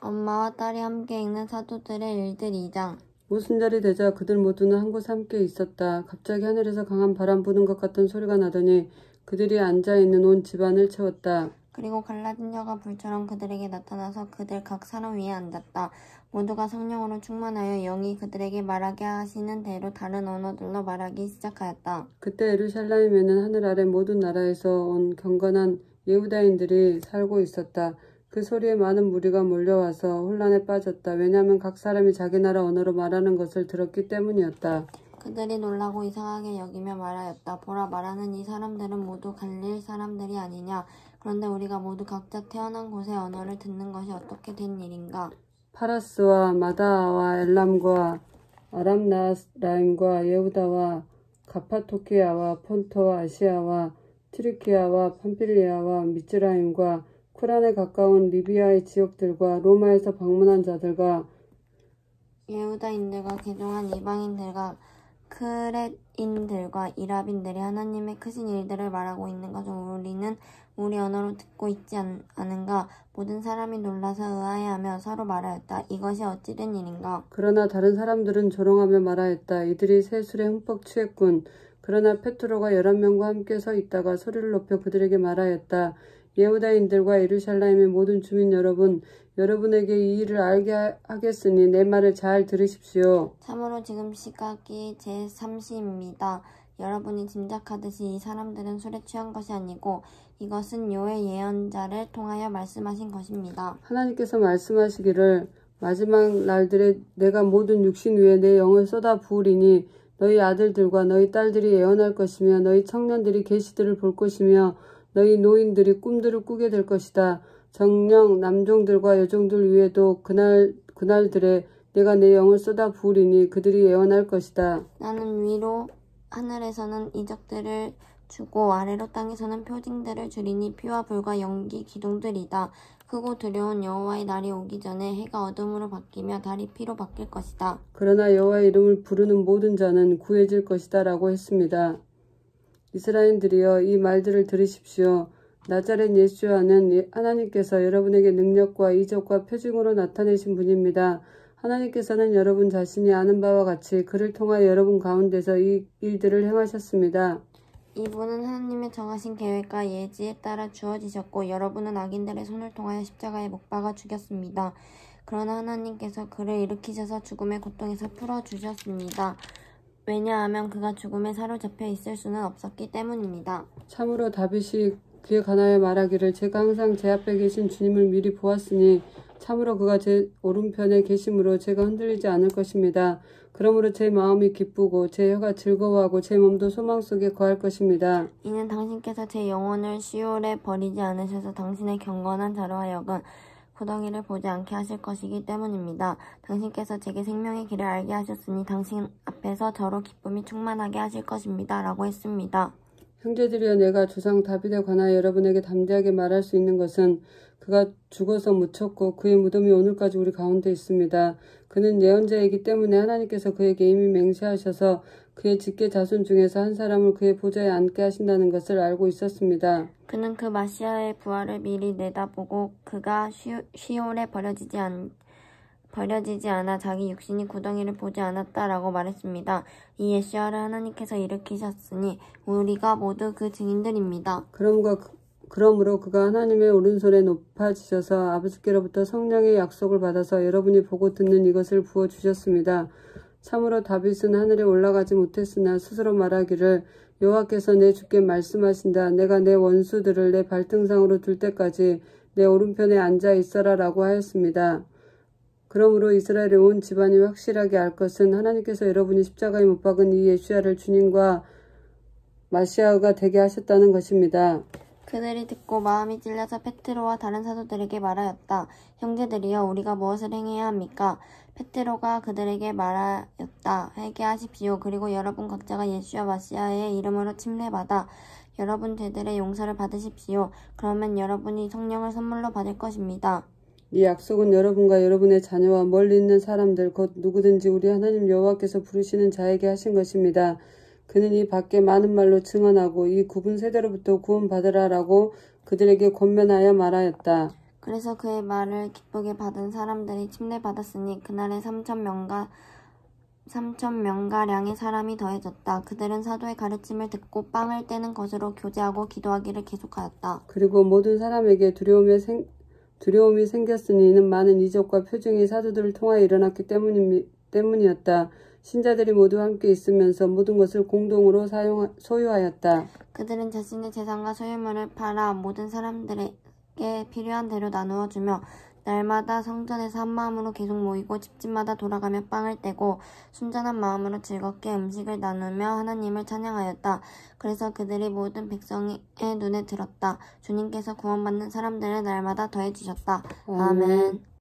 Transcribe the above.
엄마와 딸이 함께 읽는 사도들의 일들 2장. 오순절이 되자 그들 모두는 한 곳에 함께 있었다. 갑자기 하늘에서 강한 바람 부는 것 같은 소리가 나더니 그들이 앉아있는 온 집안을 채웠다. 그리고 갈라진 여가 불처럼 그들에게 나타나서 그들 각 사람 위에 앉았다. 모두가 성령으로 충만하여 영이 그들에게 말하게 하시는 대로 다른 언어들로 말하기 시작하였다. 그때 예루살렘에는 하늘 아래 모든 나라에서 온 경건한 예후다인들이 살고 있었다. 그 소리에 많은 무리가 몰려와서 혼란에 빠졌다. 왜냐하면 각 사람이 자기 나라 언어로 말하는 것을 들었기 때문이었다. 그들이 놀라고 이상하게 여기며 말하였다. 보라, 말하는 이 사람들은 모두 갈릴 사람들이 아니냐. 그런데 우리가 모두 각자 태어난 곳의 언어를 듣는 것이 어떻게 된 일인가. 파라스와 마다아와 엘람과 아람나라임과 예후다와 가파토키아와 폰토와 아시아와 트리키아와 팜필리아와 미츠라임과 쿠란에 가까운 리비아의 지역들과 로마에서 방문한 자들과 예후다인들과 개종한 이방인들과 크렛인들과 이랍인들이 하나님의 크신 일들을 말하고 있는 것을 우리는 우리 언어로 듣고 있지 않은가. 모든 사람이 놀라서 의아해하며 서로 말하였다. 이것이 어찌 된 일인가. 그러나 다른 사람들은 조롱하며 말하였다. 이들이 새 술에 흠뻑 취했군. 그러나 페트로가 11명과 함께 서 있다가 소리를 높여 그들에게 말하였다. 예후다인들과 예루살렘의 모든 주민 여러분, 여러분에게 이 일을 알게 하겠으니 내 말을 잘 들으십시오. 참으로 지금 시각이 제3시입니다. 여러분이 짐작하듯이 이 사람들은 술에 취한 것이 아니고 이것은 요엘 예언자를 통하여 말씀하신 것입니다. 하나님께서 말씀하시기를 마지막 날들에 내가 모든 육신 위에 내 영을 쏟아 부으리니 너희 아들들과 너희 딸들이 예언할 것이며 너희 청년들이 계시들을 볼 것이며 너희 노인들이 꿈들을 꾸게 될 것이다. 정령 남종들과 여종들 위에도 그날들에 내가 내 영을 쏟아 부으리니 그들이 예언할 것이다. 나는 위로 하늘에서는 이적들을 주고 아래로 땅에서는 표징들을 주리니 피와 불과 연기 기둥들이다. 크고 두려운 여호와의 날이 오기 전에 해가 어둠으로 바뀌며 달이 피로 바뀔 것이다. 그러나 여호와의 이름을 부르는 모든 자는 구해질 것이다 라고 했습니다. 이스라엘들이여, 이 말들을 들으십시오. 나자렛 예수와는 하나님께서 여러분에게 능력과 이적과 표징으로 나타내신 분입니다. 하나님께서는 여러분 자신이 아는 바와 같이 그를 통하여 여러분 가운데서 이 일들을 행하셨습니다. 이분은 하나님의 정하신 계획과 예지에 따라 주어지셨고 여러분은 악인들의 손을 통하여 십자가에 못 박아 죽였습니다. 그러나 하나님께서 그를 일으키셔서 죽음의 고통에서 풀어주셨습니다. 왜냐하면 그가 죽음에 사로잡혀 있을 수는 없었기 때문입니다. 참으로 다윗이 그에 관하여 말하기를 제가 항상 제 앞에 계신 주님을 미리 보았으니 참으로 그가 제 오른편에 계심으로 제가 흔들리지 않을 것입니다. 그러므로 제 마음이 기쁘고 제 혀가 즐거워하고 제 몸도 소망 속에 거할 것입니다. 이는 당신께서 제 영혼을 시올에 버리지 않으셔서 당신의 경건한 자로 하여금 구덩이를 보지 않게 하실 것이기 때문입니다. 당신께서 제게 생명의 길을 알게 하셨으니 당신 앞에서 저로 기쁨이 충만하게 하실 것입니다. 라고 했습니다. 형제들이여, 내가 조상 다윗에 관하여 여러분에게 담대하게 말할 수 있는 것은 그가 죽어서 묻혔고 그의 무덤이 오늘까지 우리 가운데 있습니다. 그는 예언자이기 때문에 하나님께서 그에게 이미 맹세하셔서 그의 직계 자손 중에서 한 사람을 그의 보좌에 앉게 하신다는 것을 알고 있었습니다. 그는 그 마시아의 부활을 미리 내다보고 그가 시올에 버려지지 않아 자기 육신이 구덩이를 보지 않았다라고 말했습니다. 이 예시아를 하나님께서 일으키셨으니 우리가 모두 그 증인들입니다. 그러므로 그가 하나님의 오른손에 높아지셔서 아버지께로부터 성령의 약속을 받아서 여러분이 보고 듣는 이것을 부어주셨습니다. 참으로 다윗은 하늘에 올라가지 못했으나 스스로 말하기를 여호와께서 내 주께 말씀하신다. 내가 내 원수들을 내 발등상으로 둘 때까지 내 오른편에 앉아 있어라 라고 하였습니다. 그러므로 이스라엘의 온 집안이 확실하게 알 것은 하나님께서 여러분이 십자가에 못 박은 이 예수야를 주님과 마시아가 되게 하셨다는 것입니다. 그들이 듣고 마음이 찔려서 페트로와 다른 사도들에게 말하였다. 형제들이여, 우리가 무엇을 행해야 합니까? 페트로가 그들에게 말하였다. 회개하십시오. 그리고 여러분 각자가 예수와 마시아의 이름으로 침례받아 여러분 죄들의 용서를 받으십시오. 그러면 여러분이 성령을 선물로 받을 것입니다. 이 약속은 여러분과 여러분의 자녀와 멀리 있는 사람들 곧 누구든지 우리 하나님 여호와께서 부르시는 자에게 하신 것입니다. 그는 이 밖에 많은 말로 증언하고 이 굽은 세대로부터 구원받으라라고 그들에게 권면하여 말하였다. 그래서 그의 말을 기쁘게 받은 사람들이 침례받았으니 그날에 3,000명가량의 사람이 더해졌다. 그들은 사도의 가르침을 듣고 빵을 떼는 것으로 교제하고 기도하기를 계속하였다. 그리고 모든 사람에게 두려움이 생겼으니 이는 많은 이적과 표징이 사도들을 통하여 일어났기 때문이었다. 신자들이 모두 함께 있으면서 모든 것을 공동으로 소유하였다. 그들은 자신의 재산과 소유물을 팔아 모든 사람들에게 필요한 대로 나누어 주며 날마다 성전에서 한 마음으로 계속 모이고 집집마다 돌아가며 빵을 떼고 순전한 마음으로 즐겁게 음식을 나누며 하나님을 찬양하였다. 그래서 그들이 모든 백성의 눈에 들었다. 주님께서 구원받는 사람들을 날마다 더해주셨다. 아멘.